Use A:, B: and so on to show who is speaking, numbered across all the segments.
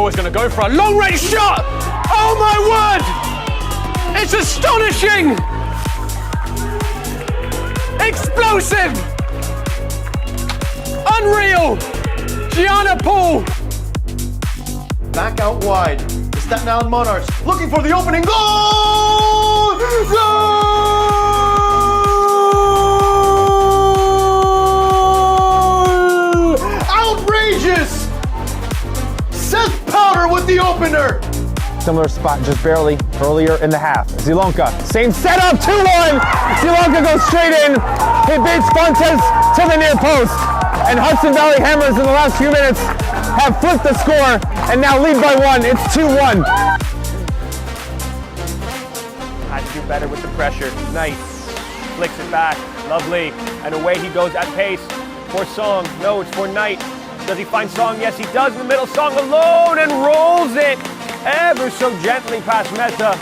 A: is going to go for a long-range shot. Oh my word! It's astonishing! Explosive! Unreal! Gianna Paul!
B: Back out wide. The Staten Island Monarchs looking for the opening goal! Goal! Outrageous! Seth Powder with the opener!
C: Similar spot, just barely earlier in the half. Zielonka, same setup, 2-1. Zielonka goes straight in. He beats Fontes to the near post. And Hudson Valley Hammers in the last few minutes have flipped the score and now lead by 1. It's 2-1.
A: Had to do better with the pressure. Nice. Flicks it back. Lovely. And away he goes at pace. For Song. No, it's for Knight. Does he find Song? Yes, he does in the middle. Song alone and rolls it ever so gently past Meta.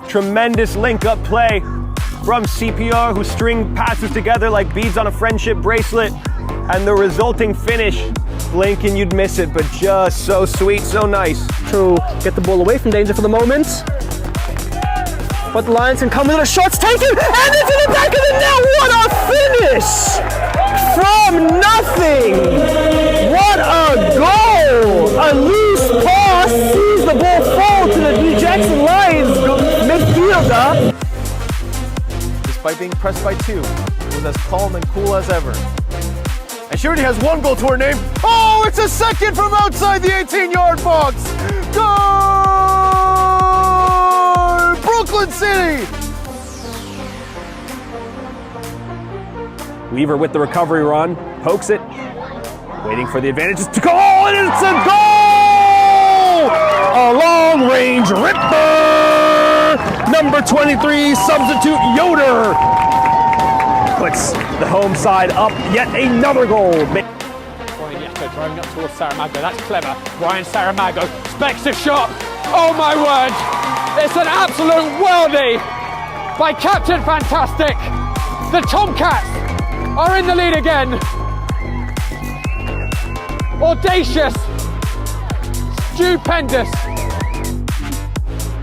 A: Tremendous link-up play from CPR, who string passes together like beads on a friendship bracelet. And the resulting finish, blink and you'd miss it, but just so sweet, so nice.
D: To get the ball away from danger for the moment. But the Lions can come with a shot's taken, and it's in the back of the net. What a finish! From nothing! What a goal! A loose pass sees the ball fall to the New Jackson Lions midfielder.
B: Despite being pressed by 2, was as calm and cool as ever. And she already has 1 goal to her name. Oh, it's a second from outside the 18-yard box! Goal! Brooklyn City!
A: Weaver with the recovery run, pokes it, waiting for the advantage to go, and it's a goal! A long-range ripper! Number 23, substitute Yoder, puts the home side up, yet another goal.
E: Ryan Yetto driving up towards Saramago, that's clever. Ryan Saramago specs a shot, oh my word! It's an absolute worldie by Captain Fantastic. The Tomcats are in the lead again. Audacious, stupendous.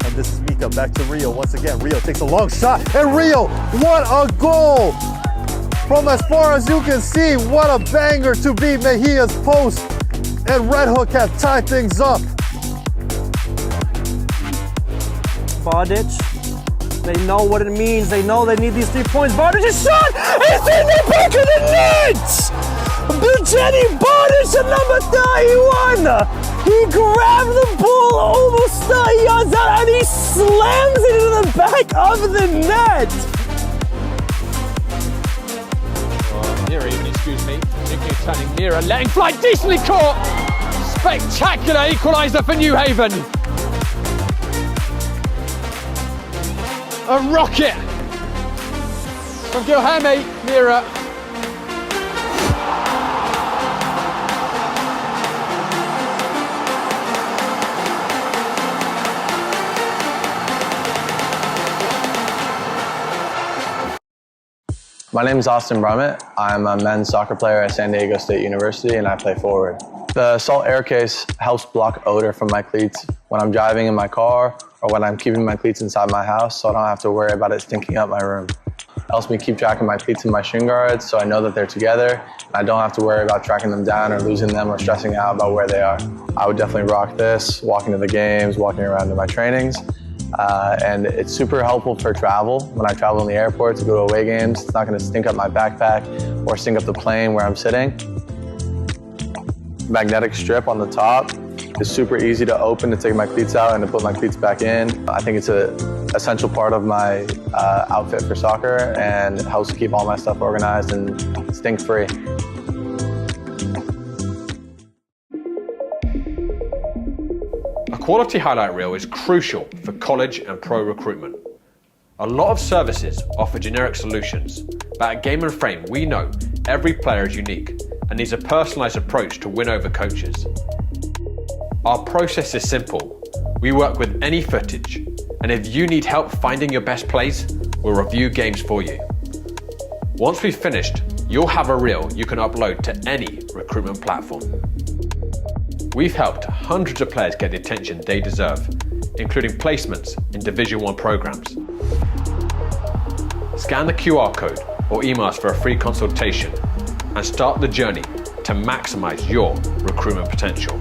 B: And this is Mika back to Rio once again. Rio takes a long shot, and Rio, what a goal! From as far as you can see, what a banger to beat Mejia's post. And Red Hook have tied things up.
D: Bardic, they know what it means. They know they need these 3 points. Bardic's shot is in the back of the net! Jenny Bardic at number 31! He grabbed the ball almost 30 yards out and he slams it into the back of the net!
E: Nearer even, excuse me. Nico turning nearer, letting fly, decently caught! Spectacular equaliser for New Haven. A rocket from Gilhame, Mira.
F: My name is Austin Brummett. I'm a men's soccer player at San Diego State University and I play forward. The Salt Air Case helps block odor from my cleats when I'm driving in my car or when I'm keeping my cleats inside my house, so I don't have to worry about it stinking up my room. It helps me keep track of my cleats and my shin guards so I know that they're together and I don't have to worry about tracking them down or losing them or stressing out about where they are. I would definitely rock this, walking to the games, walking around to my trainings. And it's super helpful for travel. When I travel in the airport to go to away games, it's not going to stink up my backpack or stink up the plane where I'm sitting. Magnetic strip on the top is super easy to open to take my cleats out and to put my cleats back in. I think it's an essential part of my outfit for soccer, and it helps keep all my stuff organized and stink-free.
G: A quality highlight reel is crucial for college and pro recruitment. A lot of services offer generic solutions, but at Game & Frame we know every player is unique and needs a personalised approach to win over coaches. Our process is simple. We work with any footage, and if you need help finding your best plays, we'll review games for you. Once we've finished, you'll have a reel you can upload to any recruitment platform. We've helped hundreds of players get the attention they deserve, including placements in Division 1 programs. Scan the QR code or email us for a free consultation and start the journey to maximize your recruitment potential.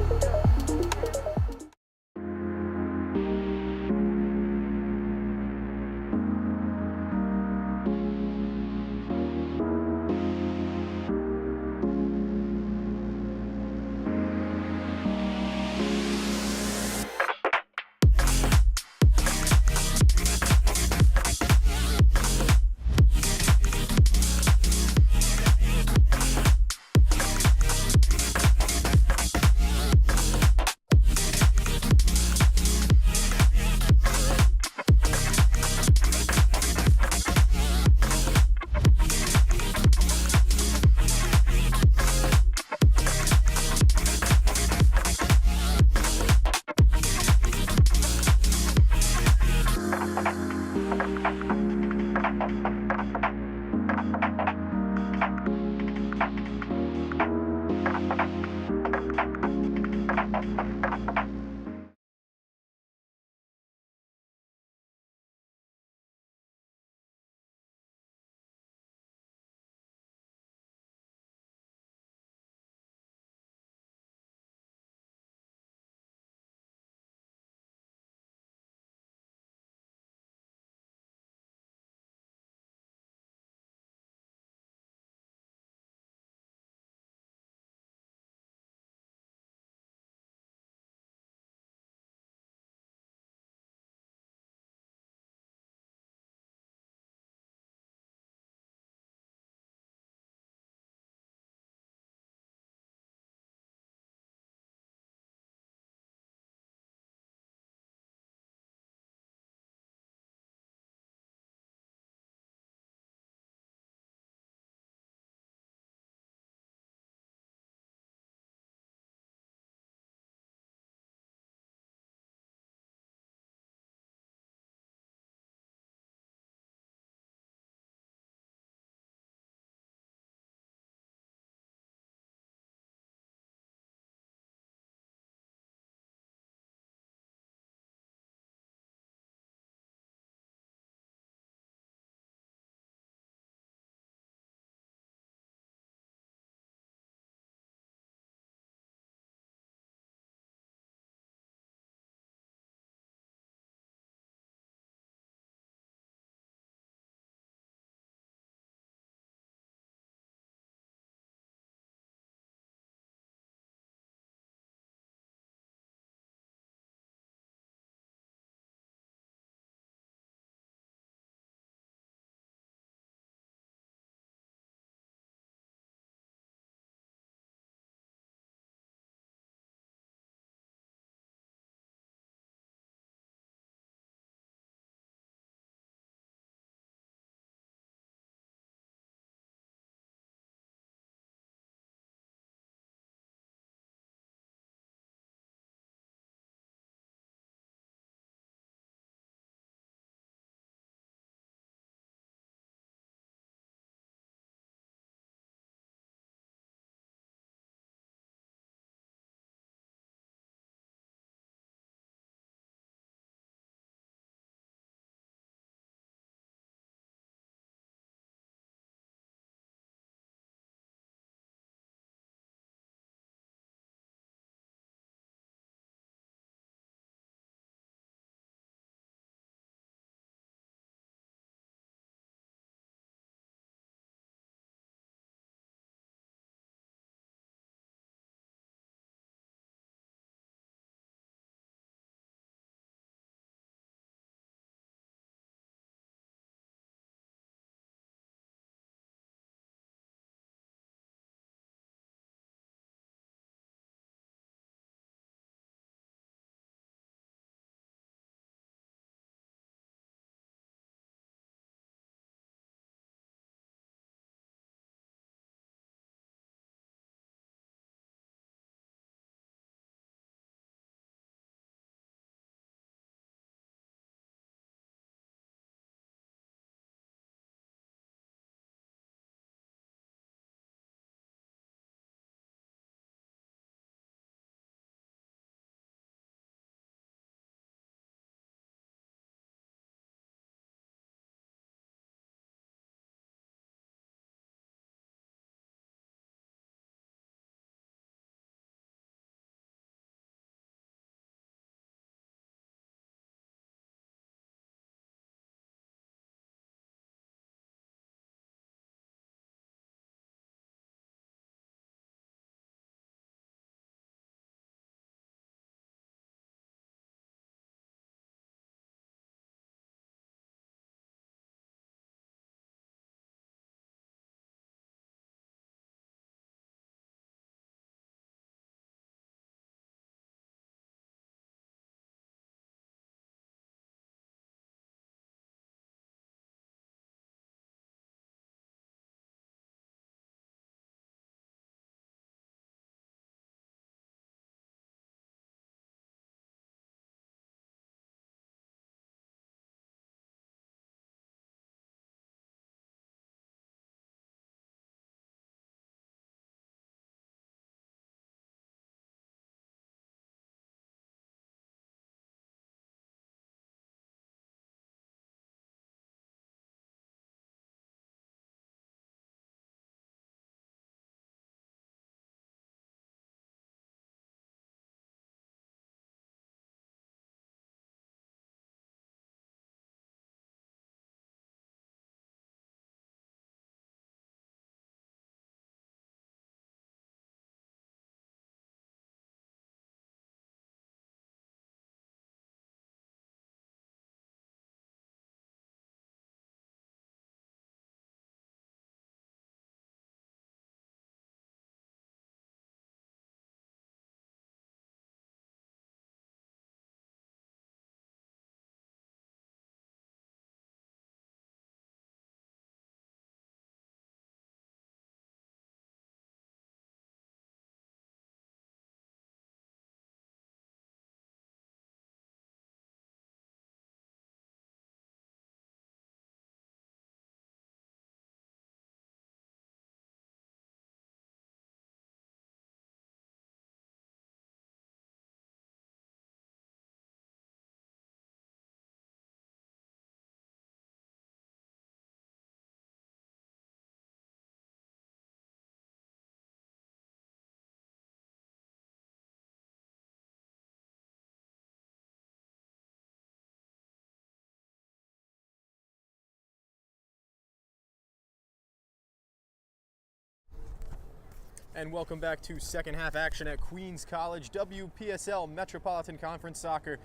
H: And welcome back to second half action at Queens College WPSL Metropolitan Conference Soccer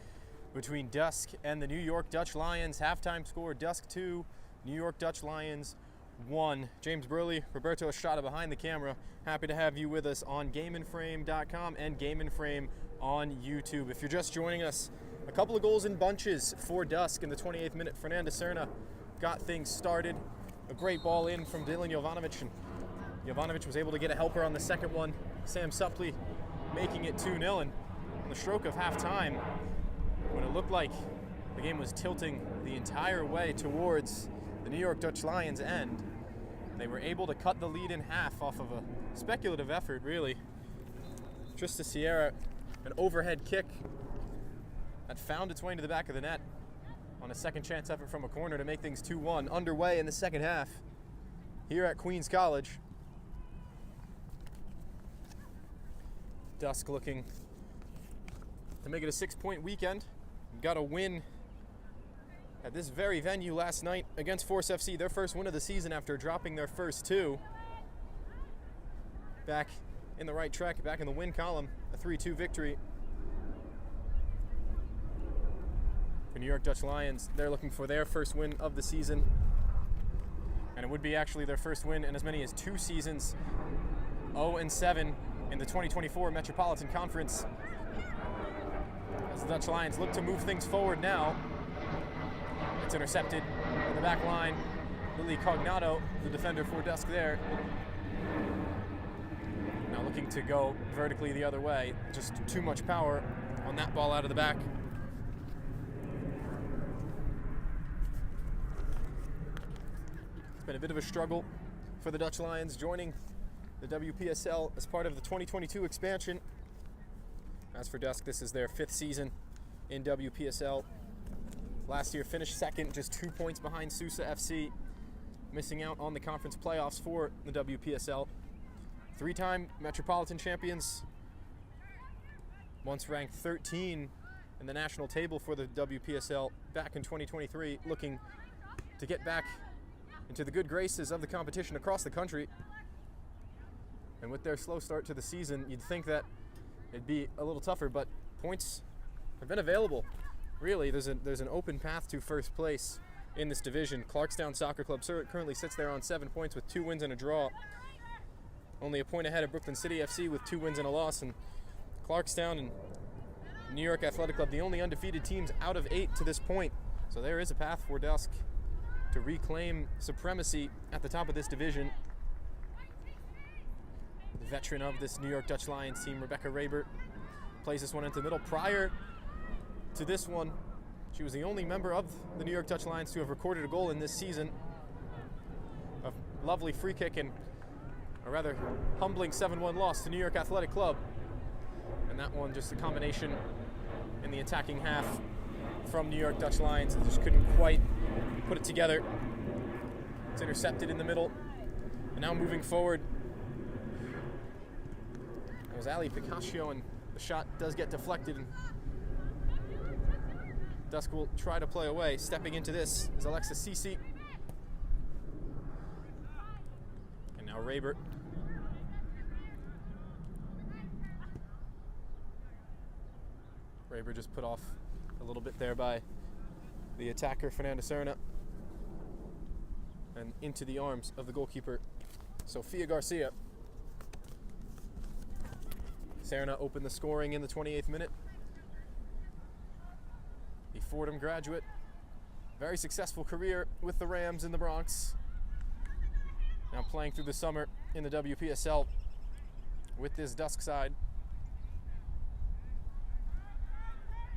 H: between Dusk and the New York Dutch Lions. Halftime score, Dusk 2, New York Dutch Lions 1. James Burley, Roberto Estrada behind the camera. Happy to have you with us on GameandFrame.com and Game and Frame on YouTube. If you're just joining us, a couple of goals in bunches for Dusk in the 28th minute. Fernanda Serna got things started. A great ball in from Dylan Jovanovic, and Jovanovic was able to get a helper on the second one. Sam Suppley making it 2-0, and on the stroke of halftime, when it looked like the game was tilting the entire way towards the New York Dutch Lions' end, they were able to cut the lead in half off of a speculative effort, really. Trista Sierra, an overhead kick that found its way into the back of the net on a second chance effort from a corner to make things 2-1. Underway in the second half here at Queens College. Dusk looking to make it a 6-point weekend. Got a win at this very venue last night against Force FC, their first win of the season after dropping their first two. Back in the right track, back in the win column, a 3-2 victory. The New York Dutch Lions, they're looking for their first win of the season. And it would be actually their first win in as many as 2 seasons. 0-7 in the 2024 Metropolitan Conference. As the Dutch Lions look to move things forward now. It's intercepted in the back line. Lily Cognato, the defender for Dusk there. Now looking to go vertically the other way. Just too much power on that ball out of the back. It's been a bit of a struggle for the Dutch Lions joining the WPSL as part of the 2022 expansion. As for Dusk, this is their 5th season in WPSL. Last year finished second, just 2 points behind Sousa FC, missing out on the conference playoffs for the WPSL. 3-time Metropolitan champions, once ranked 13 in the national table for the WPSL back in 2023, looking to get back into the good graces of the competition across the country. And with their slow start to the season, you'd think that it'd be a little tougher, but points have been available. Really, there's an open path to first place in this division. Clarkstown Soccer Club currently sits there on 7 points with 2 wins and a draw. Only a point ahead of Brooklyn City FC with 2 wins and a loss. And Clarkstown and New York Athletic Club, the only undefeated teams out of 8 to this point. So there is a path for Dusk to reclaim supremacy at the top of this division. The veteran of this New York Dutch Lions team, Rebecca Rabert, plays this one into the middle. Prior to this one, she was the only member of the New York Dutch Lions to have recorded a goal in this season. A lovely free kick and a rather humbling 7-1 loss to New York Athletic Club. And that one just a combination in the attacking half from New York Dutch Lions that just couldn't quite put it together. It's intercepted in the middle. And now moving forward, that was Ali Picascio, and the shot does get deflected. And Dusk will try to play away. Stepping into this is Alexis Ceci. And now Rabert. Rabert just put off a little bit there by the attacker, Fernanda Serna. And into the arms of the goalkeeper, Sofia Garcia. Serna opened the scoring in the 28th minute. The Fordham graduate, very successful career with the Rams in the Bronx. Now playing through the summer in the WPSL with this Dusk side.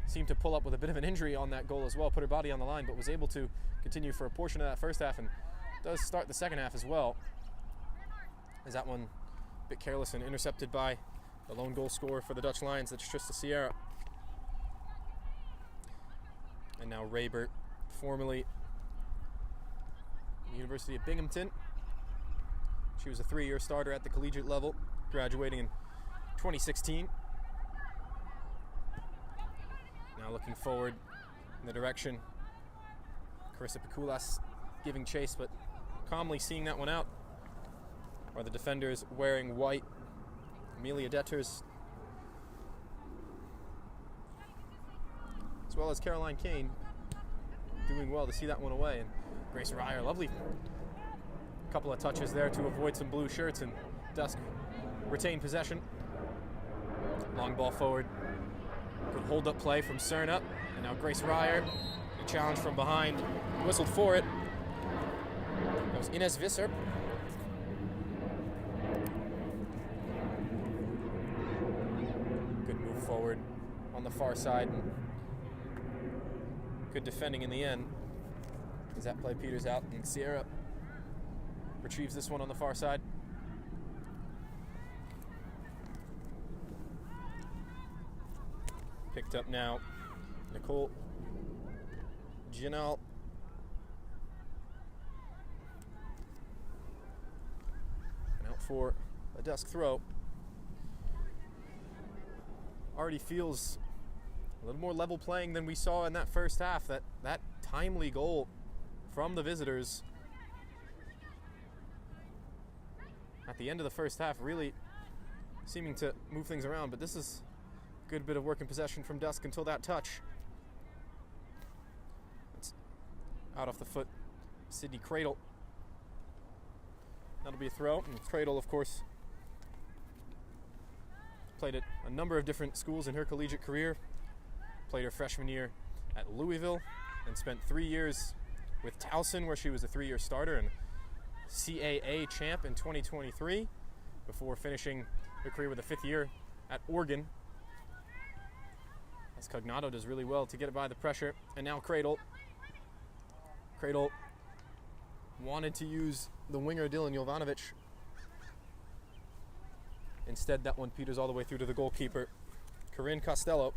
H: Seemed to pull up with a bit of an injury on that goal as well, put her body on the line, but was able to continue for a portion of that first half and does start the second half as well. Is that one a bit careless and intercepted by the lone goal scorer for the Dutch Lions, that's Trista Sierra. And now Rabert, formerly the University of Binghamton. She was a 3-year starter at the collegiate level, graduating in 2016. Now looking forward in the direction. Carissa Pikulas giving chase, but calmly seeing that one out. Are the defenders wearing white Amelia Detters, as well as Caroline Kane, doing well to see that one away. And Grace Ryer, lovely couple of touches there to avoid some blue shirts, and Dusk retain possession. Long ball forward. Good hold up play from Cerna. And now Grace Ryer, a challenge from behind, whistled for it. That was Ines Visser. Good move forward on the far side. Good defending in the end. As that play peters out, and Sierra retrieves this one on the far side. Picked up now, Nicole Ginal. And out for a Dusk throw. Already feels a little more level playing than we saw in that first half. That timely goal from the visitors at the end of the first half really seeming to move things around, but this is a good bit of work in possession from Dusk until that touch. It's out off the foot, Sydney Cradle. That'll be a throw, and Cradle, of course, played at a number of different schools in her collegiate career. Played her freshman year at Louisville and spent 3 years with Towson, where she was a 3-year starter and CAA champ in 2023, before finishing her career with a 5th year at Oregon. As Cognato does really well to get it by the pressure. And now Cradle. Cradle wanted to use the winger Dylan Jovanovic. Instead, that one peters all the way through to the goalkeeper, Corinne Costello.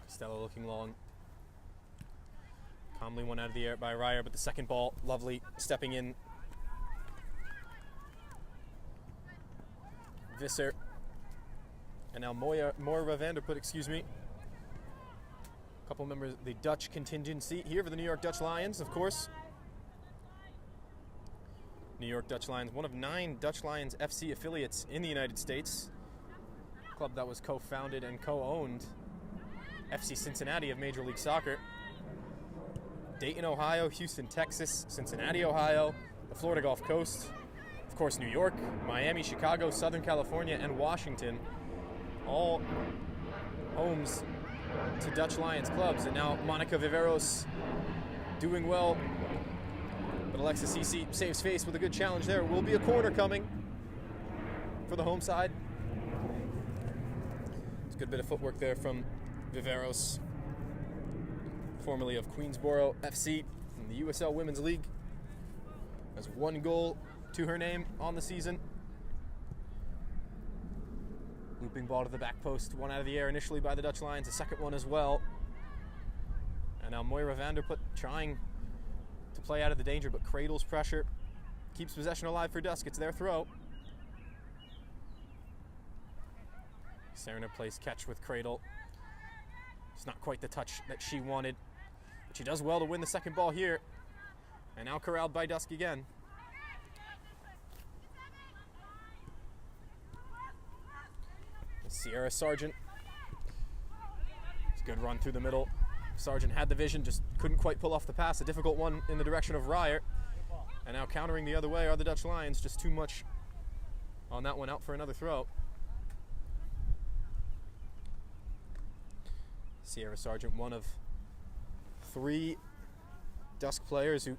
H: Costello looking long. Calmly one out of the air by Ryer, but the second ball, lovely, stepping in. Visser. And now Moira Vanderput, A couple members of the Dutch contingency here for the New York Dutch Lions, of course. New York Dutch Lions, one of 9 Dutch Lions FC affiliates in the United States. A club that was co-founded and co-owned FC Cincinnati of Major League Soccer. Dayton, Ohio, Houston, Texas, Cincinnati, Ohio, the Florida Gulf Coast, of course New York, Miami, Chicago, Southern California, and Washington, all homes to Dutch Lions clubs. And now Monica Viveros doing well, but Alexis Cece saves face with a good challenge there. Will be a corner coming for the home side. It's a good bit of footwork there from Viveros, formerly of Queensboro FC in the USL Women's League. Has 1 goal to her name on the season. Looping ball to the back post, one out of the air initially by the Dutch Lions, a second one as well. And now Moira Vanderput trying to play out of the danger, but Cradle's pressure keeps possession alive for Dusk. It's their throw. Serena plays catch with Cradle. It's not quite the touch that she wanted, but she does well to win the second ball here. And now corralled by Dusk again. Sierra Sargent. It's a good run through the middle. Sargent had the vision, just couldn't quite pull off the pass. A difficult one in the direction of Ryer. And now countering the other way are the Dutch Lions. Just too much on that one, out for another throw. Sierra Sargent, one of 3 Dusk players who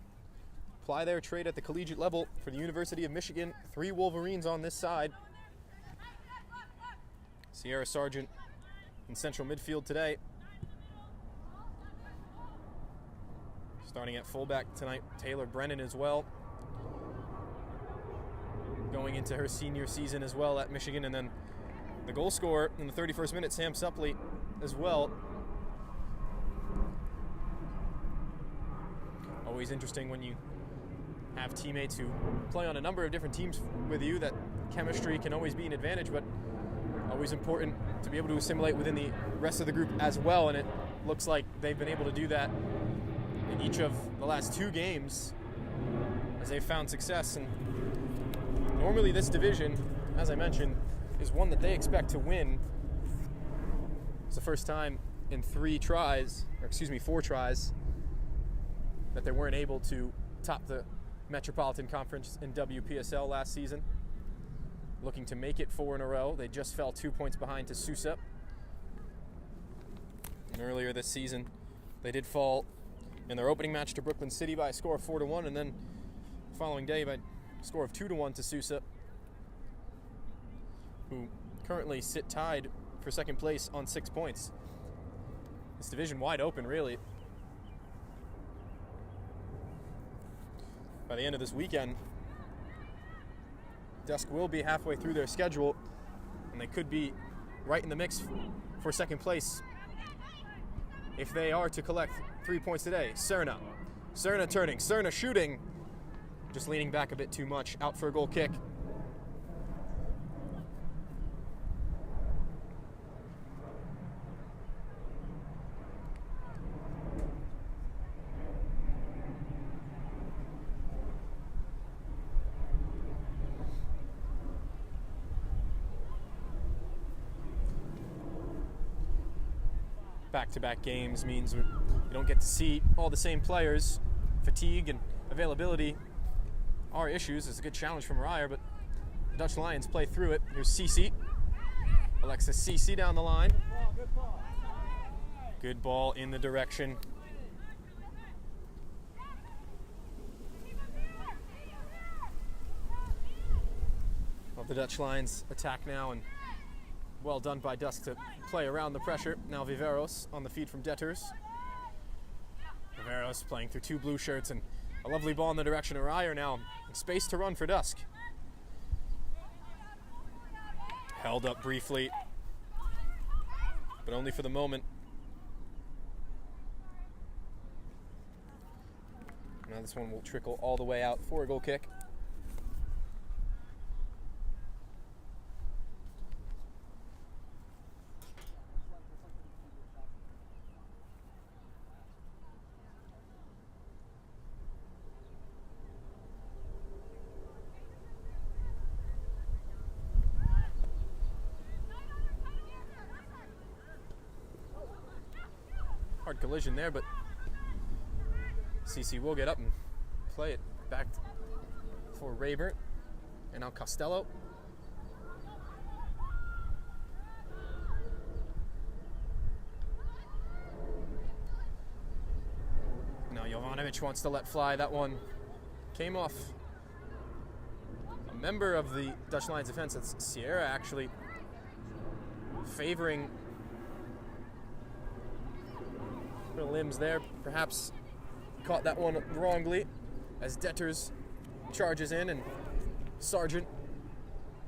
H: ply their trade at the collegiate level for the University of Michigan. 3 Wolverines on this side. Sierra Sargent in central midfield today. Starting at fullback tonight, Taylor Brennan as well. Going into her senior season as well at Michigan. And then the goal scorer in the 31st minute, Sam Suppley as well. Always interesting when you have teammates who play on a number of different teams with you. That chemistry can always be an advantage, but always important to be able to assimilate within the rest of the group as well. And it looks like they've been able to do that in each of the last 2 games as they've found success. And normally this division, as I mentioned, is one that they expect to win. It's the first time in 4 tries, that they weren't able to top the Metropolitan Conference in WPSL last season. Looking to make it 4 in a row. They just fell 2 points behind to Sousa. And earlier this season, they did fall in their opening match to Brooklyn City by a score of 4-1, and then the following day by a score of 2-1 to Sousa, who currently sit tied for second place on 6 points. This division wide open, really. By the end of this weekend, Dusk will be halfway through their schedule, and they could be right in the mix for second place if they are to collect 3 points today. Serna turning, Serna shooting, just leaning back a bit too much, out for a goal kick. Back-to-back games means you don't get to see all the same players. Fatigue and availability are issues. It's a good challenge from Ryer, but the Dutch Lions play through it. Here's Cece. Alexis Cece down the line. Good ball in the direction of the Dutch Lions attack now, and well done by Dusk to play around the pressure. Now Viveros on the feed from Detters. Viveros playing through 2 blue shirts, and a lovely ball in the direction of Ryer now. Space to run for Dusk. Held up briefly, but only for the moment. Now this one will trickle all the way out for a goal kick. Hard collision there, but CC will get up and play it back for Rayburn. And now Costello. Now Jovanovic wants to let fly. That one came off a member of the Dutch Lions defense. That's Sierra, actually favoring her limbs there. Perhaps caught that one wrongly as Detters charges in and Sargent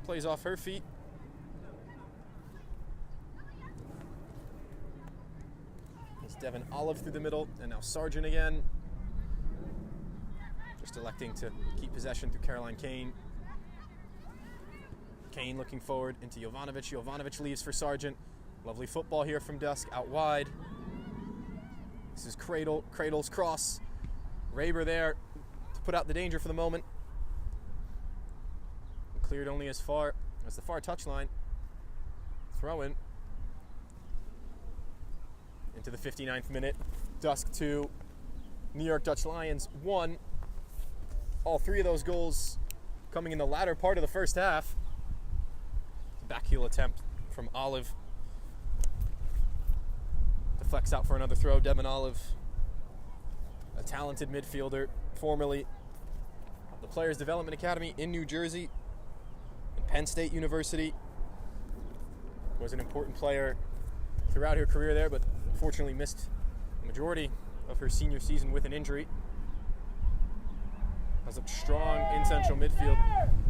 H: plays off her feet. It's Devin Olive through the middle, and now Sargent again. Just electing to keep possession through Caroline Kane. Kane looking forward into Jovanovic. Jovanovic leaves for Sargent. Lovely football here from Dusk out wide. This is Cradle's cross. Raber there to put out the danger for the moment. Cleared only as far as the far touchline. Throw in into the 59th minute. Dusk 2, New York Dutch Lions 1. All 3 of those goals coming in the latter part of the first half. Backheel attempt from Olive. Deflects out for another throw. Devin Olive, a talented midfielder, formerly of the Players Development Academy in New Jersey and Penn State University. Was an important player throughout her career there, but unfortunately missed the majority of her senior season with an injury. Has a strong in central midfield.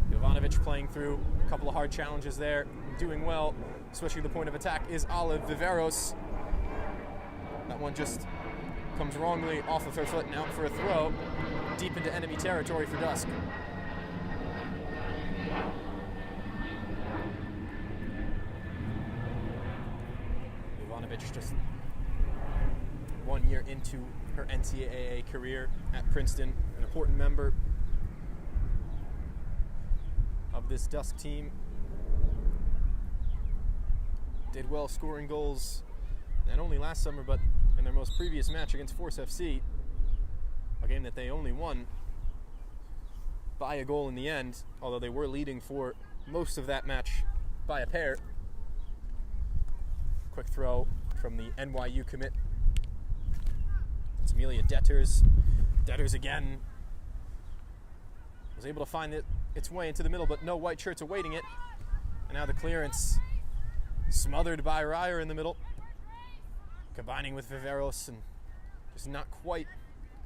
H: Jovanovic playing through a couple of hard challenges there, doing well. Switching the point of attack is Olive. Viveros. That one just comes wrongly off of her foot and out for a throw deep into enemy territory for Dusk. Jovanovic just 1 year year into her NCAA career at Princeton, an important member of this Dusk team. Did well scoring goals not only last summer, but in their most previous match against Force FC, a game that they only won by a goal in the end, although they were leading for most of that match by a pair. Quick throw from the NYU commit. It's Amelia Detters. Detters again was able to find its way into the middle, but no white shirts awaiting it. And now the clearance smothered by Ryer in the middle, combining with Viveros and just not quite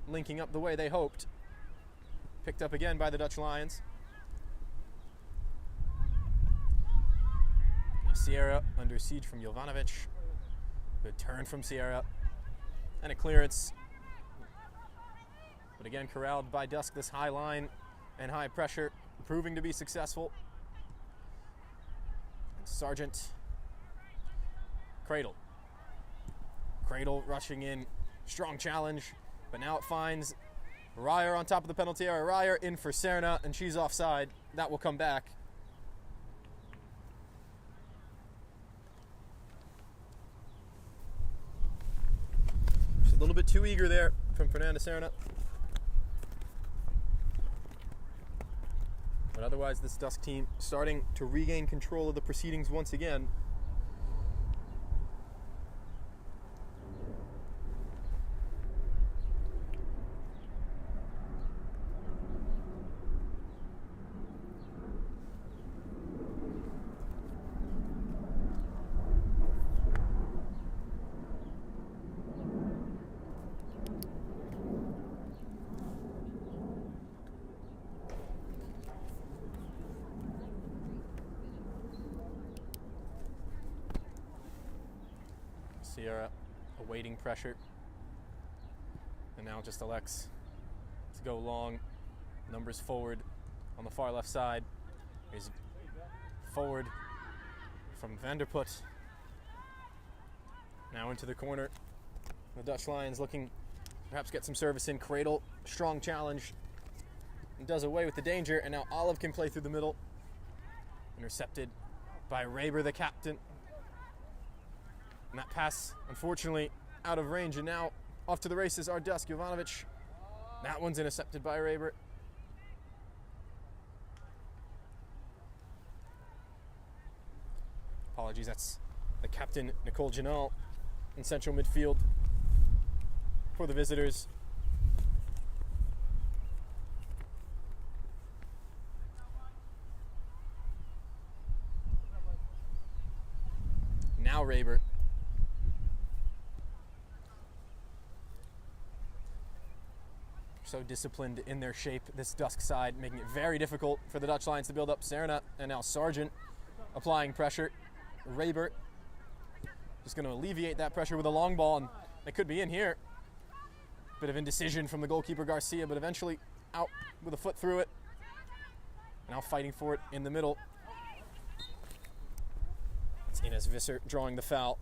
H: linking up the way they hoped. Picked up again by the Dutch Lions. Now Sierra under siege from Jovanovic. Good turn from Sierra. And a clearance. But again, corralled by Dusk, this high line and high pressure, proving to be successful. And Sargent. Cradle. Cradle rushing in. Strong challenge. But now it finds Ryer on top of the penalty area. Ryer in for Serna, and she's offside. That will come back. Just a little bit too eager there from Fernanda Serna. But otherwise, this Dusk team starting to regain control of the proceedings once again. Sierra awaiting pressure, and now just elects to go long. Numbers forward on the far left side. Here's forward from Vanderput. Now into the corner. The Dutch Lions looking to perhaps get some service in. Cradle, strong challenge, and does away with the danger, and now Olive can play through the middle. Intercepted by Raber, the captain. And that pass, unfortunately, out of range, and now off to the races are Dusk. Jovanovic. That one's intercepted by Raber. Apologies, that's the captain, Nicole Janal, in central midfield for the visitors. Now Raber. So disciplined in their shape, this Dusk side, making it very difficult for the Dutch Lions to build up. Serna and now Sargent applying pressure. Raber just going to alleviate that pressure with a long ball, and they could be in here. Bit of indecision from the goalkeeper Garcia, but eventually out with a foot through it. Now fighting for it in the middle. It's Ines Visser drawing the foul.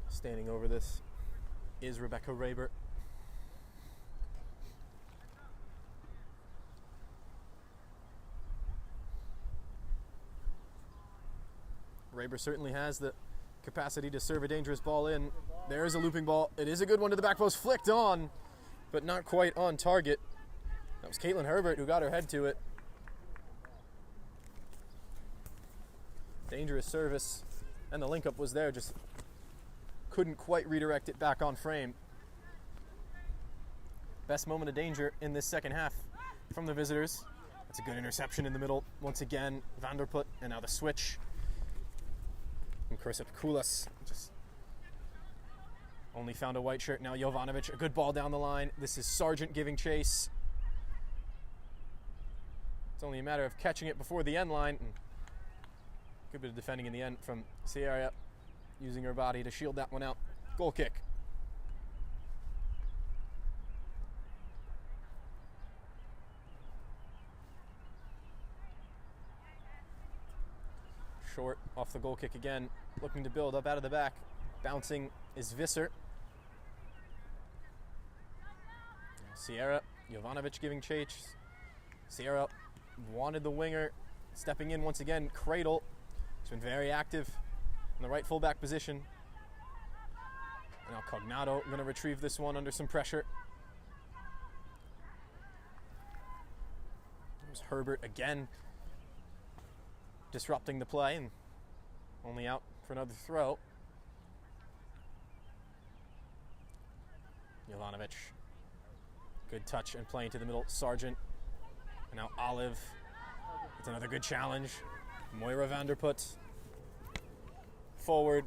H: Standing over this is Rebecca Raber. Raber certainly has the capacity to serve a dangerous ball in. There is a looping ball. It is a good one to the back post, flicked on, but not quite on target. That was Caitlin Herbert who got her head to it. Dangerous service, and the link up was there, just couldn't quite redirect it back on frame. Best moment of danger in this second half from the visitors. That's a good interception in the middle. Once again, Vanderput, and now the switch. And Krista Kulas just only found a white shirt. Now Jovanovic, a good ball down the line. This is Sargent giving chase. It's only a matter of catching it before the end line. And good bit of defending in the end from Sierra, using her body to shield that one out. Goal kick. Short off the goal kick again, looking to build up out of the back. Bouncing is Visser. Sierra, Jovanovic giving chase. Sierra wanted the winger, stepping in once again. Cradle, he's been very active in the right fullback position. Now Cognato going to retrieve this one under some pressure. There's Herbert again, disrupting the play and only out for another throw. Jovanovic, good touch and playing to the middle. Sargent, and now Olive. It's another good challenge. Moira Vanderput forward.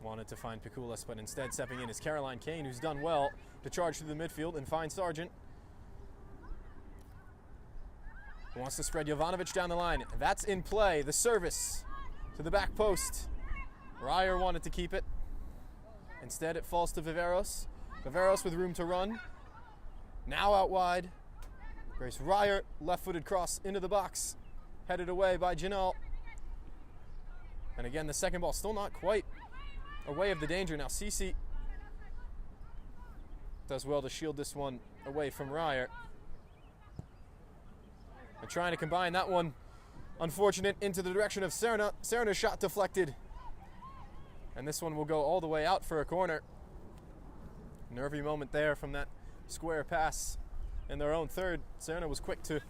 H: Wanted to find Pikulas, but instead stepping in is Caroline Kane, who's done well to charge through the midfield and find Sargent. Wants to spread Jovanovic down the line. That's in play. The service to the back post. Ryer wanted to keep it. Instead, it falls to Viveros. Viveros with room to run. Now out wide. Grace Ryer, left-footed cross into the box. Headed away by Janelle. And again, the second ball still not quite away of the danger. Now Cece does well to shield this one away from Ryer. They're trying to combine that one. Unfortunate into the direction of Serna. Serna's shot deflected. And this one will go all the way out for a corner. Nervy moment there from that square pass in their own third. Serna was quick to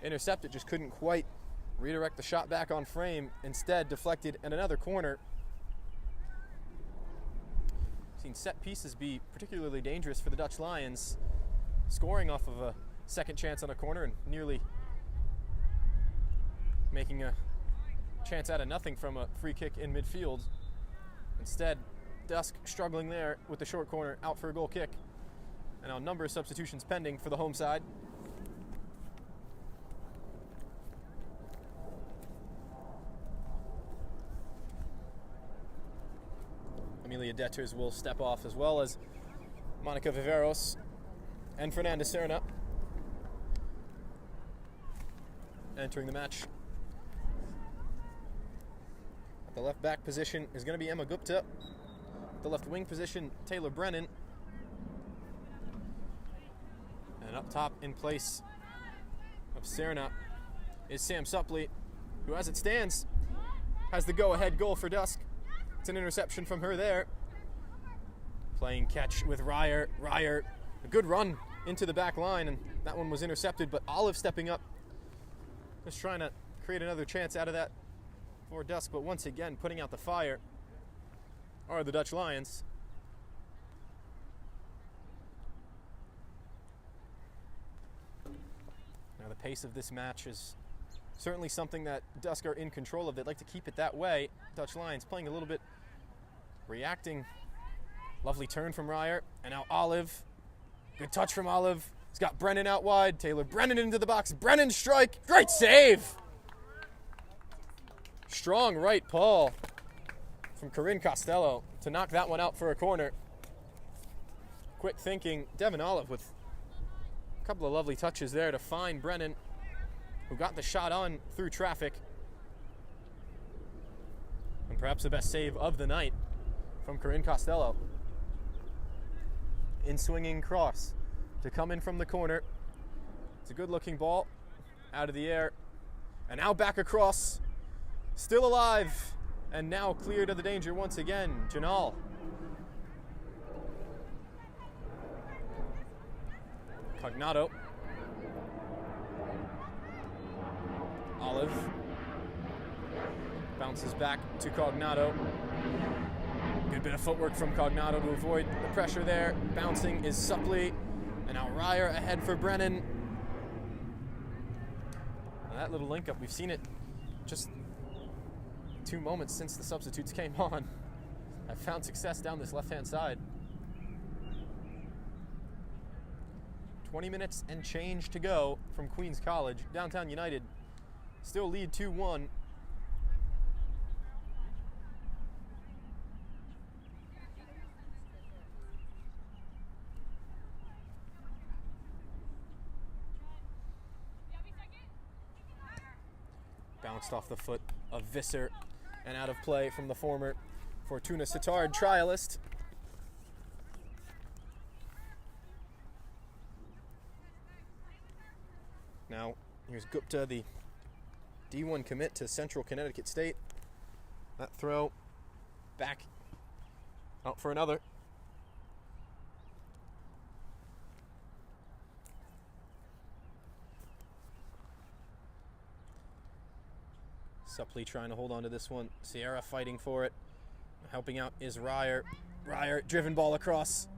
H: intercept it, just couldn't quite redirect the shot back on frame. Instead, deflected and another corner. Seen set pieces be particularly dangerous for the Dutch Lions. Scoring off of a second chance on a corner and nearly making a chance out of nothing from a free kick in midfield. Instead, Dusk struggling there with the short corner, out for a goal kick. And now a number of substitutions pending for the home side. Amelia Detters will step off, as well as Monica Viveros and Fernanda Serna entering the match. At the left back position is going to be Emma Gupta. The left wing position, Taylor Brennan. And up top in place of Serna is Sam Suppley, who, as it stands, has the go-ahead goal for Dusk. It's an interception from her there. Playing catch with Ryer. Ryer, a good run into the back line, and that one was intercepted, but Olive stepping up, just trying to create another chance out of that for Dusk, but once again, putting out the fire are the Dutch Lions. Now the pace of this match is certainly something that Dusk are in control of. They'd like to keep it that way. Dutch Lions playing a little bit, reacting. Lovely turn from Ryer, and now Olive. Good touch from Olive. He's got Brennan out wide. Taylor Brennan into the box. Brennan strike. Great save. Strong right paw from Corinne Costello to knock that one out for a corner. Quick thinking. Devin Olive with a couple of lovely touches there to find Brennan, who got the shot on through traffic. And perhaps the best save of the night from Corinne Costello. In swinging cross to come in from the corner. It's a good looking ball out of the air. And now back across. Still alive. And now cleared of the danger once again. Janal. Cognato. Olive. Bounces back to Cognato. Good bit of footwork from Cognato to avoid the pressure there. Bouncing is Suppley. And now Ryer ahead for Brennan. Now that little link up, we've seen it just 2 moments since the substitutes came on. Have found success down this left-hand side. 20 minutes and change to go from Queens College. Downtown United still lead 2-1. Bounced off the foot of Visser and out of play from the former Fortuna Sittard trialist. Now, here's Gupta, the D1 commit to Central Connecticut State. That throw back out for another. Suppley trying to hold on to this one. Sierra fighting for it. Helping out is Ryer. Ryer, driven ball across.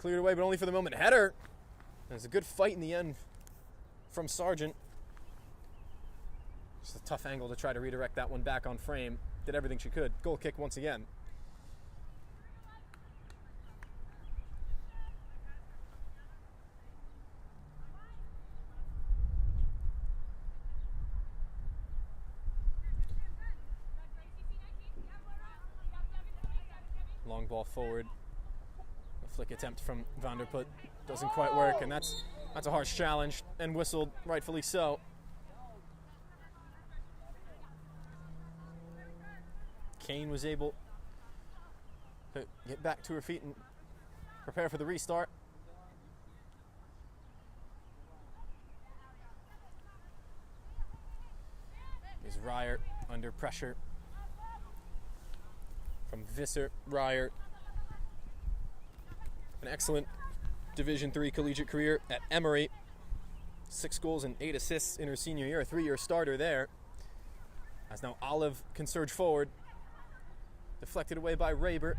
H: Cleared away, but only for the moment. Header. There's a good fight in the end from Sargent. Just a tough angle to try to redirect that one back on frame. Did everything she could. Goal kick once again. Long ball forward. A flick attempt from Vanderput doesn't quite work, and that's a harsh challenge, and whistled, rightfully so. Kane was able to get back to her feet and prepare for the restart. Is Ryer under pressure from Visser. Ryer, an excellent Division III collegiate career at Emory. 6 goals and 8 assists in her senior year, a 3-year starter there. As now Olive can surge forward. Deflected away by Raber.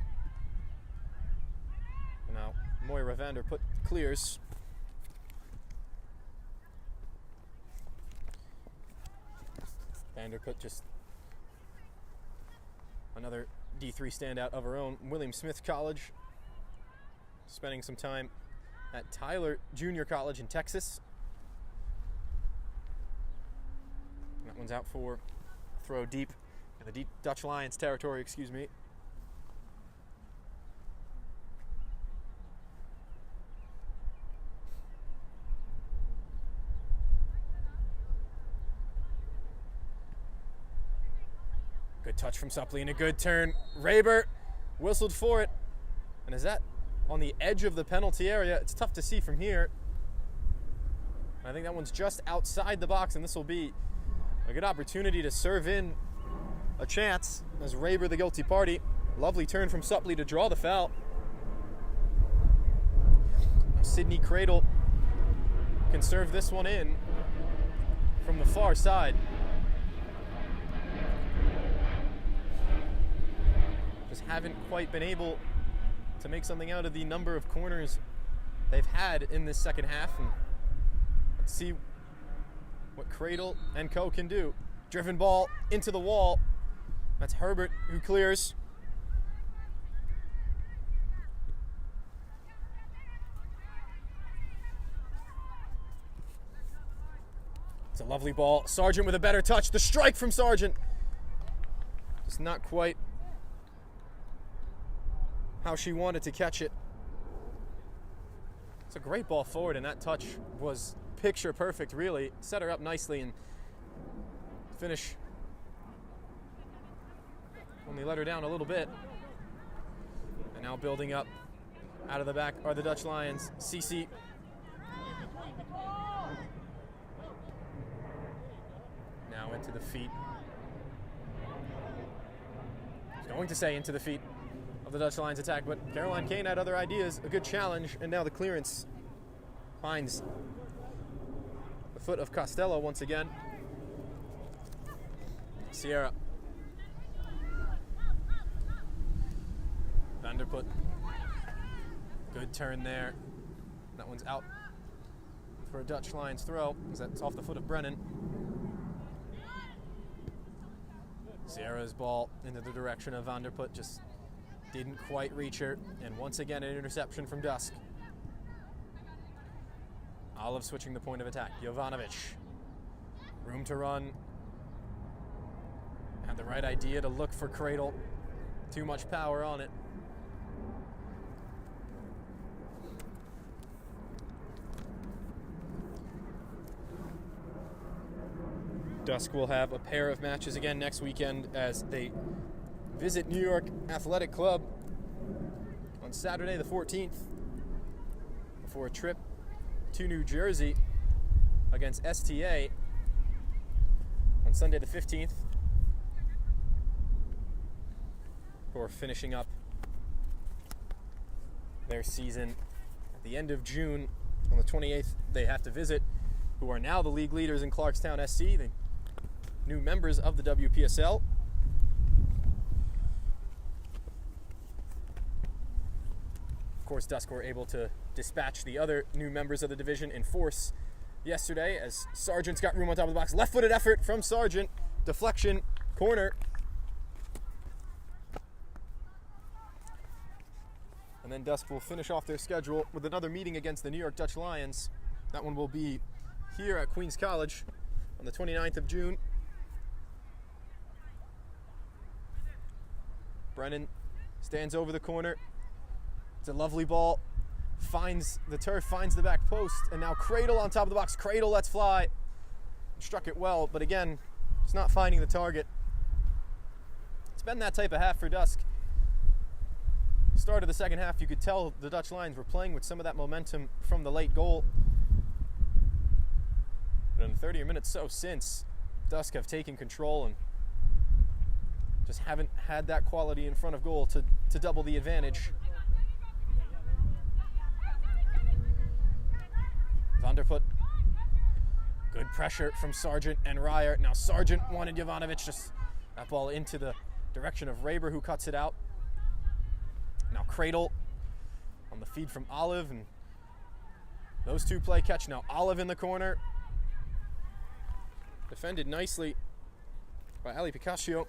H: And now Moira Vanderput clears. Vanderput just another D3 standout of her own. William Smith College. Spending some time at Tyler Junior College in Texas. That one's out for throw deep in the deep Dutch Lions territory, excuse me. Good touch from Suppley and a good turn. Raber whistled for it. And is that on the edge of the penalty area? It's tough to see from here. I think that one's just outside the box, and this will be a good opportunity to serve in a chance as Raber the guilty party. Lovely turn from Suppley to draw the foul. Sydney Cradle can serve this one in from the far side. Just haven't quite been able to make something out of the number of corners they've had in this second half. And let's see what Cradle and co can do. Driven ball into the wall. That's Herbert who clears. It's a lovely ball. Sargent with a better touch. The strike from Sargent. Just not quite how she wanted to catch it. It's a great ball forward, and that touch was picture perfect, really. Set her up nicely and finish. Only let her down a little bit. And now building up out of the back are the Dutch Lions. Cece. Now into the feet. I was going to say into the feet of the Dutch Lions attack, but Caroline Kane had other ideas. A good challenge, and now the clearance finds the foot of Costello once again. Sierra. Vanderput. Good turn there. That one's out for a Dutch Lions throw, as that's off the foot of Brennan. Sierra's ball into the direction of Vanderput, just didn't quite reach her, and once again an interception from Dusk. Olive switching the point of attack. Jovanovic. Room to run. Had the right idea to look for Cradle. Too much power on it. Dusk will have a pair of matches again next weekend as they visit New York Athletic Club on Saturday the 14th before a trip to New Jersey against STA on Sunday the 15th before finishing up their season at the end of June. On the 28th, they have to visit who are now the league leaders in Clarkstown SC, the new members of the WPSL. Of course, Dusk were able to dispatch the other new members of the division in force yesterday as Sargent's got room on top of the box. Left-footed effort from Sargent. Deflection, corner. And then Dusk will finish off their schedule with another meeting against the New York Dutch Lions. That one will be here at Queens College on the 29th of June. Brennan stands over the corner. It's a lovely ball. Finds the turf, finds the back post, and now Cradle on top of the box. Cradle lets fly. Struck it well, but again, it's not finding the target. It's been that type of half for Dusk. Start of the second half, you could tell the Dutch Lions were playing with some of that momentum from the late goal. But in the 30 minutes so since, Dusk have taken control and just haven't had that quality in front of goal to double the advantage. Vanderput. Good pressure from Sargent and Ryer. Now Sargent wanted Jovanovic, just that ball into the direction of Raber, who cuts it out. Now Cradle on the feed from Olive, and those two play catch. Now Olive in the corner. Defended nicely by Ali Picascio.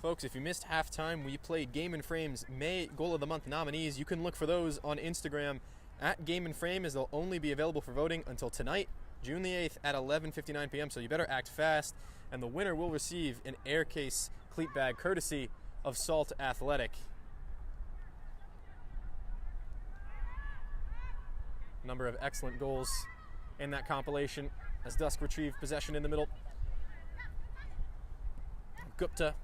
H: Folks, if you missed halftime, we played Game and Frame's May Goal of the Month nominees. You can look for those on Instagram at Game and Frame, as they'll only be available for voting until tonight, June the 8th at 11:59 p.m. So you better act fast, and the winner will receive an Aircase cleat bag courtesy of Salt Athletic. Number of excellent goals in that compilation as Dusk retrieve possession in the middle. Gupta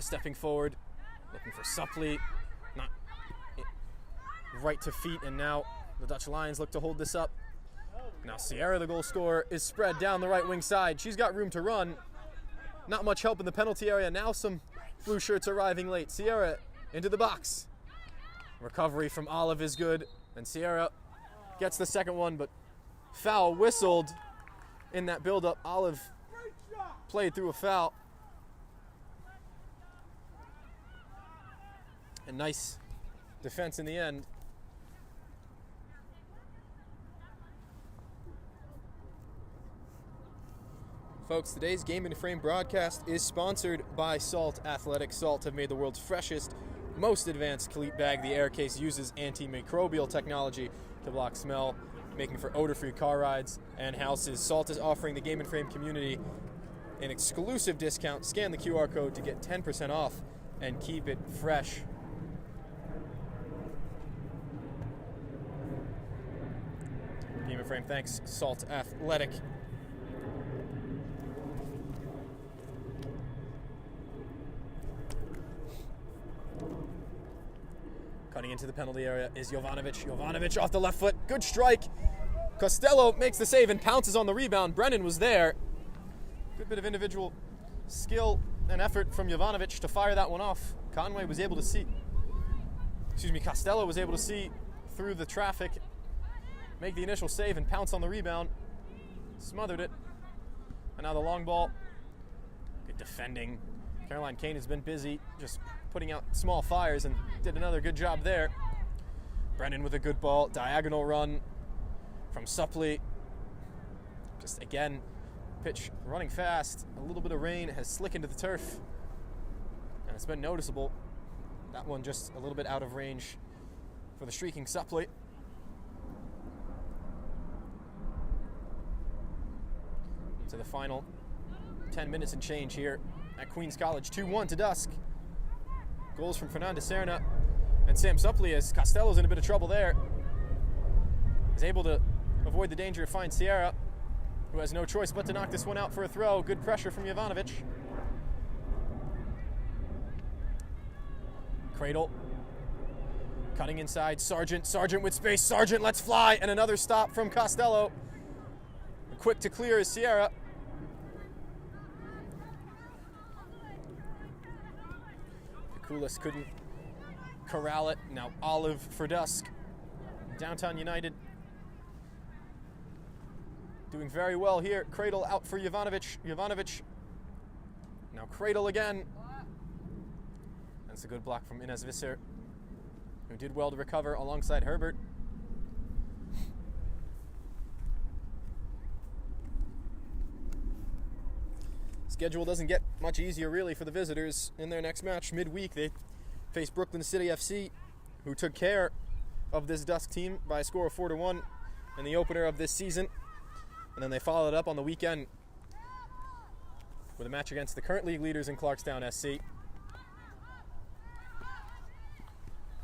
H: stepping forward, looking for Suppley, not right to feet, and now the Dutch Lions look to hold this up. Now Sierra, the goal scorer, is spread down the right wing side. She's got room to run. Not much help in the penalty area. Now some blue shirts arriving late. Sierra into the box. Recovery from Olive is good, and Sierra gets the second one, but foul whistled in that build-up. Olive played through a foul. And nice defense in the end. Folks, today's Game and Frame broadcast is sponsored by Salt Athletic. Salt have made the world's freshest, most advanced cleat bag. The Aircase uses antimicrobial technology to block smell, making for odor-free car rides and houses. Salt is offering the Game and Frame community an exclusive discount. Scan the QR code to get 10% off and keep it fresh. Game and Frame, thanks, Salt Athletic. Cutting into the penalty area is Jovanovic. Jovanovic off the left foot. Good strike. Costello makes the save and pounces on the rebound. Brennan was there. Good bit of individual skill and effort from Jovanovic to fire that one off. Costello was able to see through the traffic, make the initial save and pounce on the rebound. Smothered it. And now the long ball. Good defending. Caroline Kane has been busy just putting out small fires and did another good job there. Brennan with a good ball. Diagonal run from Suppley. Just again, pitch running fast. A little bit of rain has slickened to the turf. And it's been noticeable. That one just a little bit out of range for the streaking Suppley. To the final 10 minutes and change here at Queens College. 2-1 to Dusk. Goals from Fernanda Serna and Sam Suppley, as Costello's in a bit of trouble there. He's able to avoid the danger to find Sierra, who has no choice but to knock this one out for a throw. Good pressure from Jovanovic. Cradle cutting inside. Sargent with space. Sargent lets fly, and another stop from Costello. Quick to clear is Sierra. Pikulis couldn't corral it. Now Olive for Dusk. Downtown United doing very well here. Cradle out for Jovanovic. Jovanovic. Now Cradle again. That's a good block from Ines Visser, who did well to recover alongside Herbert. Schedule doesn't get much easier really for the visitors. In their next match midweek, they face Brooklyn City FC, who took care of this Dusk team by a score of 4-1 in the opener of this season. And then they followed up on the weekend with a match against the current league leaders in Clarkstown SC.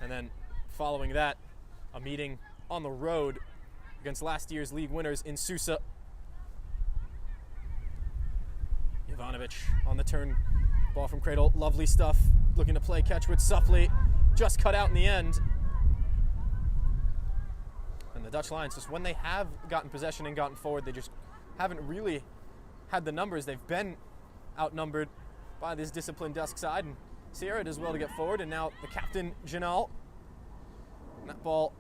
H: And then following that, a meeting on the road against last year's league winners in Susa. Jovanovic on the turn, ball from Cradle, lovely stuff, looking to play catch with Suppley, just cut out in the end. And the Dutch Lions, just when they have gotten possession and gotten forward, they just haven't really had the numbers. They've been outnumbered by this disciplined Dusk side, and Sierra does well to get forward, and now the captain, Janal. And that ball,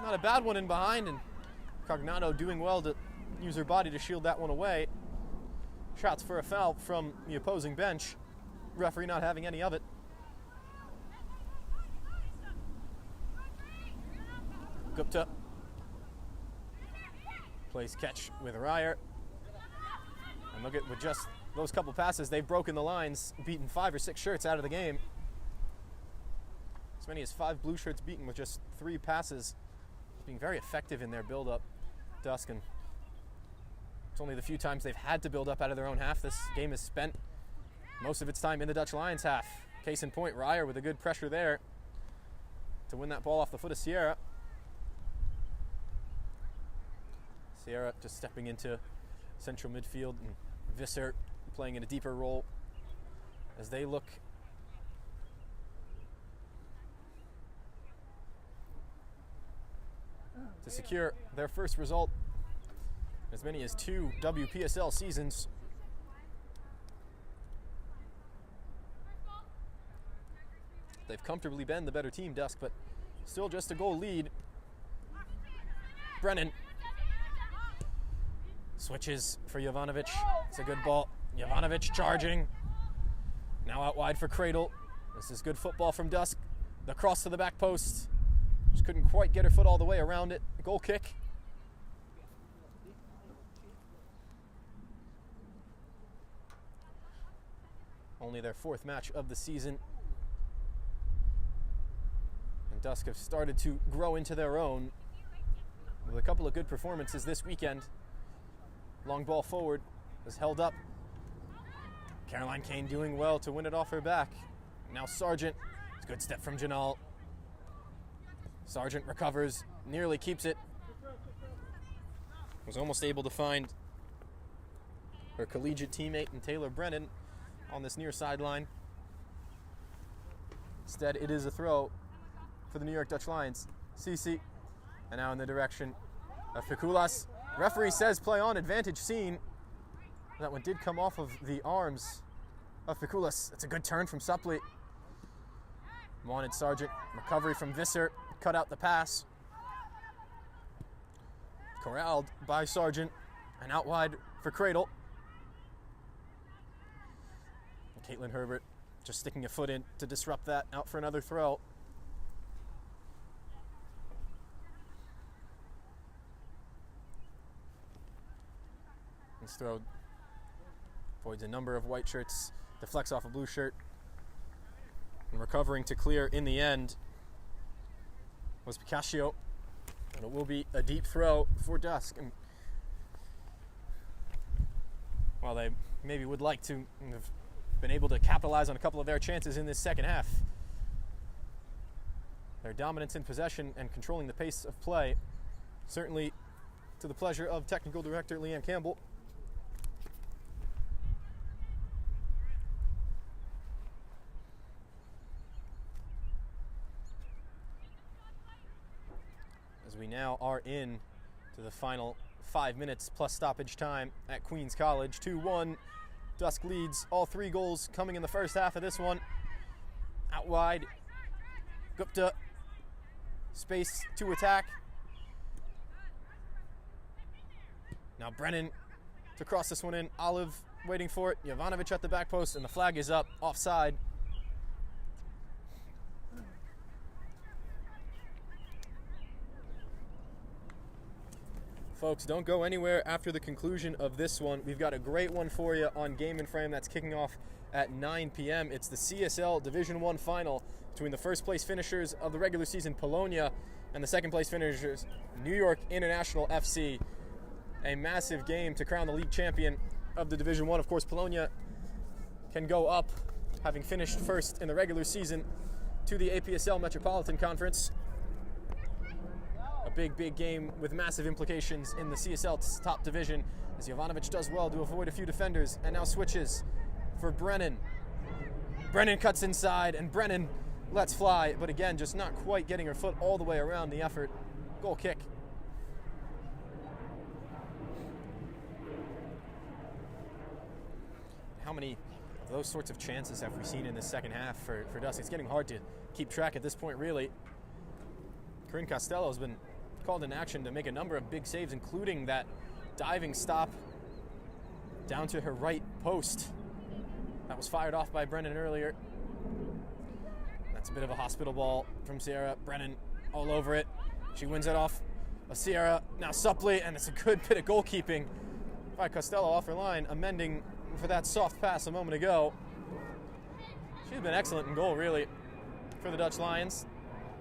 H: not a bad one in behind, and Cognato doing well to use her body to shield that one away. Shots for a foul from the opposing bench. Referee not having any of it. Gupta plays catch with Ryer. And look at, with just those couple passes, they've broken the lines, beaten 5 or 6 shirts out of the game. As many as 5 blue shirts beaten with just 3 passes. Being very effective in their build-up, Dusk, and it's only the few times they've had to build up out of their own half. This game has spent most of its time in the Dutch Lions half. Case in point, Ryer with a good pressure there to win that ball off the foot of Sierra. Sierra just stepping into central midfield, and Visser playing in a deeper role as they look to secure their first result in as many as 2 WPSL seasons. They've comfortably been the better team, Dusk, but still just a goal lead. Brennan switches for Jovanovic. It's a good ball. Jovanovic charging. Now out wide for Cradle. This is good football from Dusk. The cross to the back post. Just couldn't quite get her foot all the way around it. Goal kick. Only their 4th match of the season. And Dusk have started to grow into their own with a couple of good performances this weekend. Long ball forward is held up. Caroline Kane doing well to win it off her back. Now Sargent. It's a good step from Janal. Sargent recovers, nearly keeps it. Was almost able to find her collegiate teammate and Taylor Brennan on this near sideline. Instead, it is a throw for the New York Dutch Lions. Cici, and now in the direction of Pikulas. Referee says play on, advantage seen. That one did come off of the arms of Pikulas. It's a good turn from Suppley. Wanted Sargent, recovery from Visser, cut out the pass. Corralled by Sargent, and out wide for Cradle. And Caitlin Herbert just sticking a foot in to disrupt that, out for another throw. This throw avoids a number of white shirts, deflects off a blue shirt, and recovering to clear in the end was Picascio, and it will be a deep throw for Dusk. And while they maybe would like to have been able to capitalize on a couple of their chances in this second half. Their dominance in possession and controlling the pace of play, certainly to the pleasure of Technical Director Leanne Campbell. As we now are in to the final 5 minutes plus stoppage time at Queens College. 2-1, Dusk leads. All 3 goals coming in the first half of this one. Out wide, Gupta, space to attack. Now Brennan to cross this one in. Olive waiting for it. Jovanovic at the back post, and the flag is up, offside. Folks, don't go anywhere after the conclusion of this one. We've got a great one for you on Game and Frame that's kicking off at 9 p.m. It's the CSL Division I final between the first place finishers of the regular season, Polonia, and the second place finishers, New York International FC. A massive game to crown the league champion of the Division I. Of course, Polonia can go up, having finished first in the regular season, to the APSL Metropolitan Conference. A big game with massive implications in the CSL top division, as Jovanovic does well to avoid a few defenders and now switches for Brennan. Brennan cuts inside and Brennan lets fly, but again, just not quite getting her foot all the way around the effort. Goal kick. How many of those sorts of chances have we seen in the second half for Dusk? It's getting hard to keep track at this point, really. Corinne Costello has been called in action to make a number of big saves, including that diving stop down to her right post. That was fired off by Brennan earlier. That's a bit of a hospital ball from Sierra. Brennan all over it. She wins it off of Sierra. Now Suppley, and it's a good bit of goalkeeping by Costello off her line, amending for that soft pass a moment ago. She's been excellent in goal, really, for the Dutch Lions,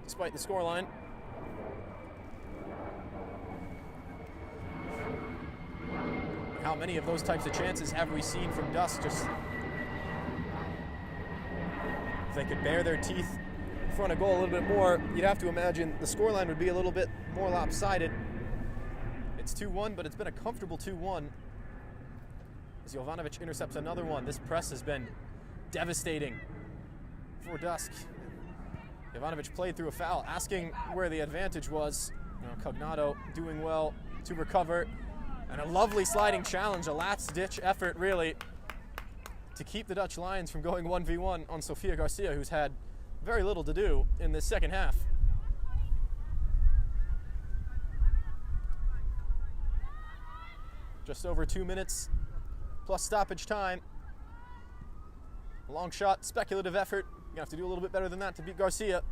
H: despite the scoreline. How many of those types of chances have we seen from Dusk? Just if they could bare their teeth in front of goal a little bit more, you'd have to imagine the scoreline would be a little bit more lopsided. It's 2-1, but it's been a comfortable 2-1. As Jovanovic intercepts another one. This press has been devastating for Dusk. Jovanovic played through a foul, asking where the advantage was. Cognato doing well to recover. And a lovely sliding challenge, a last-ditch effort, really, to keep the Dutch Lions from going 1v1 on Sofia Garcia, who's had very little to do in this second half. Just over 2 minutes plus stoppage time. A long shot, speculative effort. You're going to have to do a little bit better than that to beat Garcia.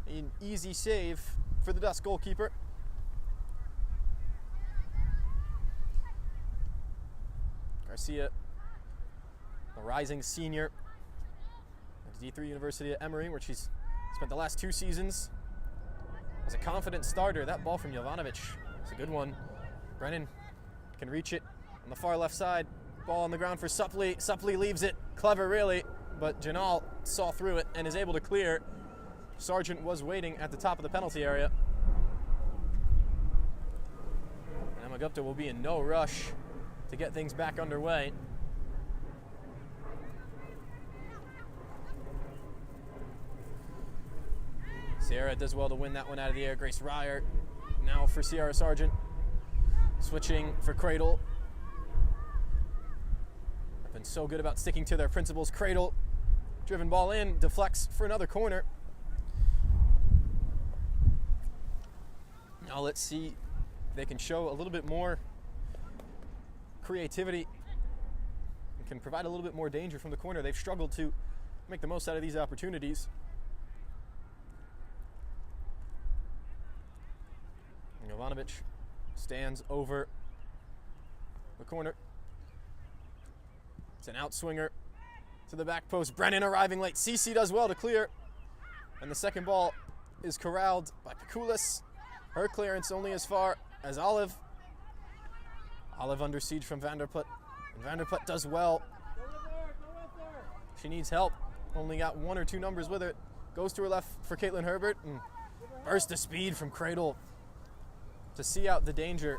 H: An easy save for the Dusk goalkeeper. Garcia, a rising senior at D3 University at Emory, where she's spent the last 2 seasons as a confident starter. That ball from Jovanovic is a good one. Brennan can reach it on the far left side. Ball on the ground for Suppley. Suppley leaves it. Clever, really, but Janal saw through it and is able to clear. Sargent was waiting at the top of the penalty area. And Amagupta will be in no rush to get things back underway. Sierra does well to win that one out of the air. Grace Ryer now for Sierra Sargent. Switching for Cradle. They've been so good about sticking to their principles. Cradle, driven ball in, deflects for another corner. Now let's see if they can show a little bit more creativity and can provide a little bit more danger from the corner. They've struggled to make the most out of these opportunities. Jovanovic stands over the corner. It's an outswinger to the back post. Brennan arriving late. Cece does well to clear. And the second ball is corralled by Pikulis. Her clearance only as far as Olive. Olive under siege from Vanderput. And Vanderput does well. She needs help. Only got 1 or 2 numbers with it. Goes to her left for Caitlin Herbert. And burst of speed from Cradle to see out the danger.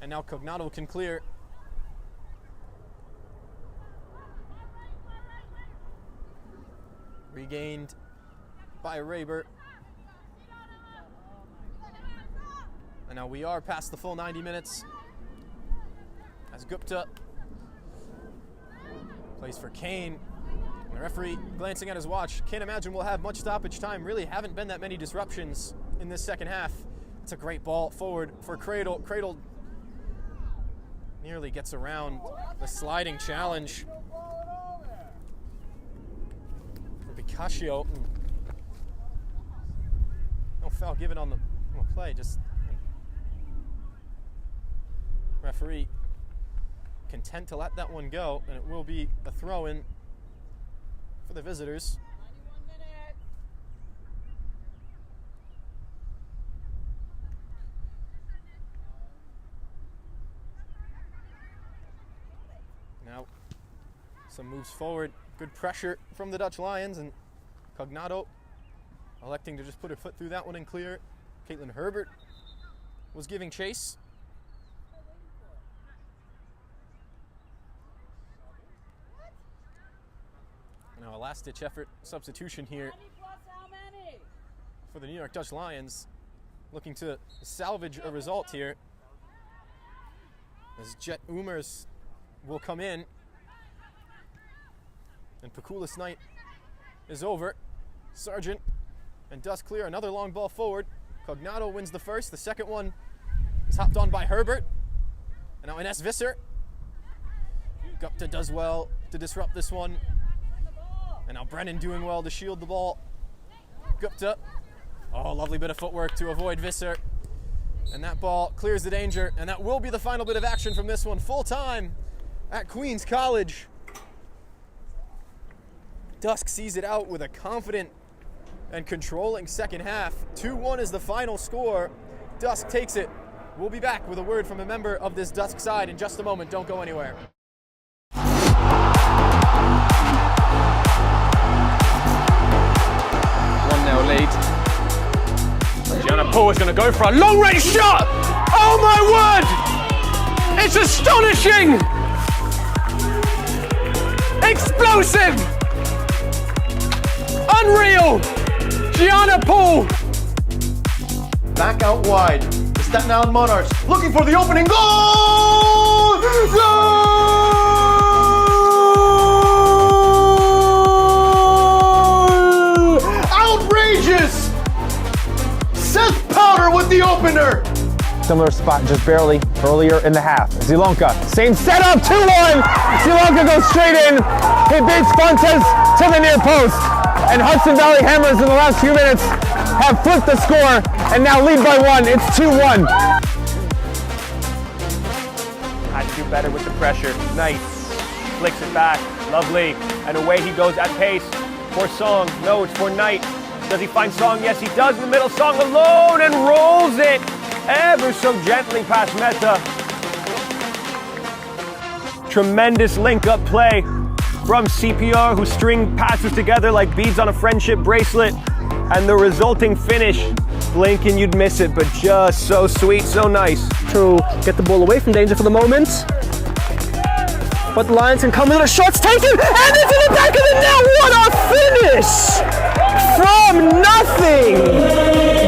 H: And now Cognato can clear. Regained by Raber. And now we are past the full 90 minutes. As Gupta plays for Kane. And the referee glancing at his watch. Can't imagine we'll have much stoppage time. Really haven't been that many disruptions in this second half. It's a great ball forward for Cradle. Cradle nearly gets around the sliding challenge. Bicaccio. No foul given on the play, just referee content to let that one go, and it will be a throw-in for the visitors. Now, some moves forward. Good pressure from the Dutch Lions, and Cognato electing to just put her foot through that one and clear. Caitlin Herbert was giving chase. Now a last-ditch effort substitution here for the New York Dutch Lions, looking to salvage a result here, as Jet Umers will come in. And Pakulis night is over. Sargent and Dusk clear. Another long ball forward. Cognato wins the first. The second one is hopped on by Herbert. And now Ines Visser. Gupta does well to disrupt this one. And now Brennan doing well to shield the ball. Gupta. Oh, lovely bit of footwork to avoid Visser. And that ball clears the danger. And that will be the final bit of action from this one. Full time at Queens College. Dusk sees it out with a confident and controlling second half. 2-1 is the final score. Dusk takes it. We'll be back with a word from a member of this Dusk side in just a moment. Don't go anywhere.
E: 1-0 lead. Gianna Poole is going to go for a long-range shot. Oh my word! It's astonishing! Explosive! Unreal! Gianna Poole!
B: Back out wide. The Staten Island Monarchs looking for the opening goal! Goal! Outrageous! Seth Powder with the opener!
C: Similar spot just barely earlier in the half. Zilonka, same setup, 2-1. Zilonka goes straight in. He beats Fontes to the near post. And Hudson Valley Hammers in the last few minutes have flipped the score and now lead by 1. It's 2-1.
D: Had to do better with the pressure. Nice. Flicks it back. Lovely. And away he goes at pace. For Song. No, it's for Knight. Does he find Song? Yes, he does in the middle. Song alone and rolls it ever so gently past Meta. Tremendous link-up play from CPR, who string passes together like beads on a friendship bracelet. And the resulting finish, blink and you'd miss it, but just so sweet, so nice. To get the ball away from danger for the moment. But the Lions can come with a shot's taken, and it's in the back of the net. What a finish! From nothing!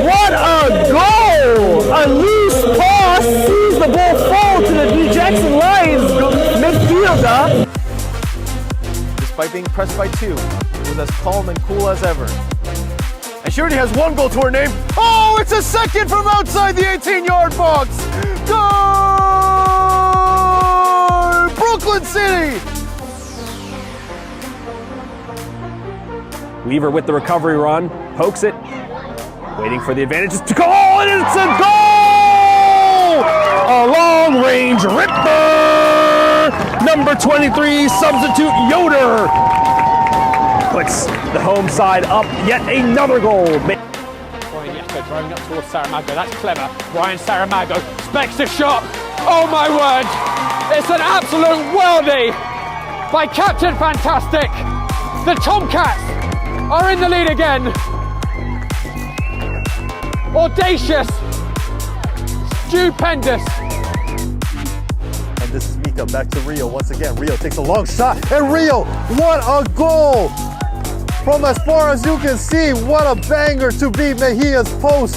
D: What a goal! A loose pass sees the ball fall to the New Jackson Lions midfielder.
B: Despite being pressed by 2, was as calm and cool as ever. And she already has 1 goal to her name. Oh, it's a second from outside the 18-yard box! Goal! Brooklyn City!
A: Weaver with the recovery run, pokes it, waiting for the advantages to goal, and it's a goal! A long-range ripper! Number 23, substitute Yoder, puts the home side up yet another goal.
E: Brian Yako driving up towards Saramago. That's clever. Brian Saramago specs a shot. Oh my word! It's an absolute worldie by Captain Fantastic. The Tomcats are in the lead again. Audacious, stupendous.
B: And this is Mika back to Rio once again. Rio takes a long shot, and Rio, what a goal! From as far as you can see, what a banger to beat Mejia's post.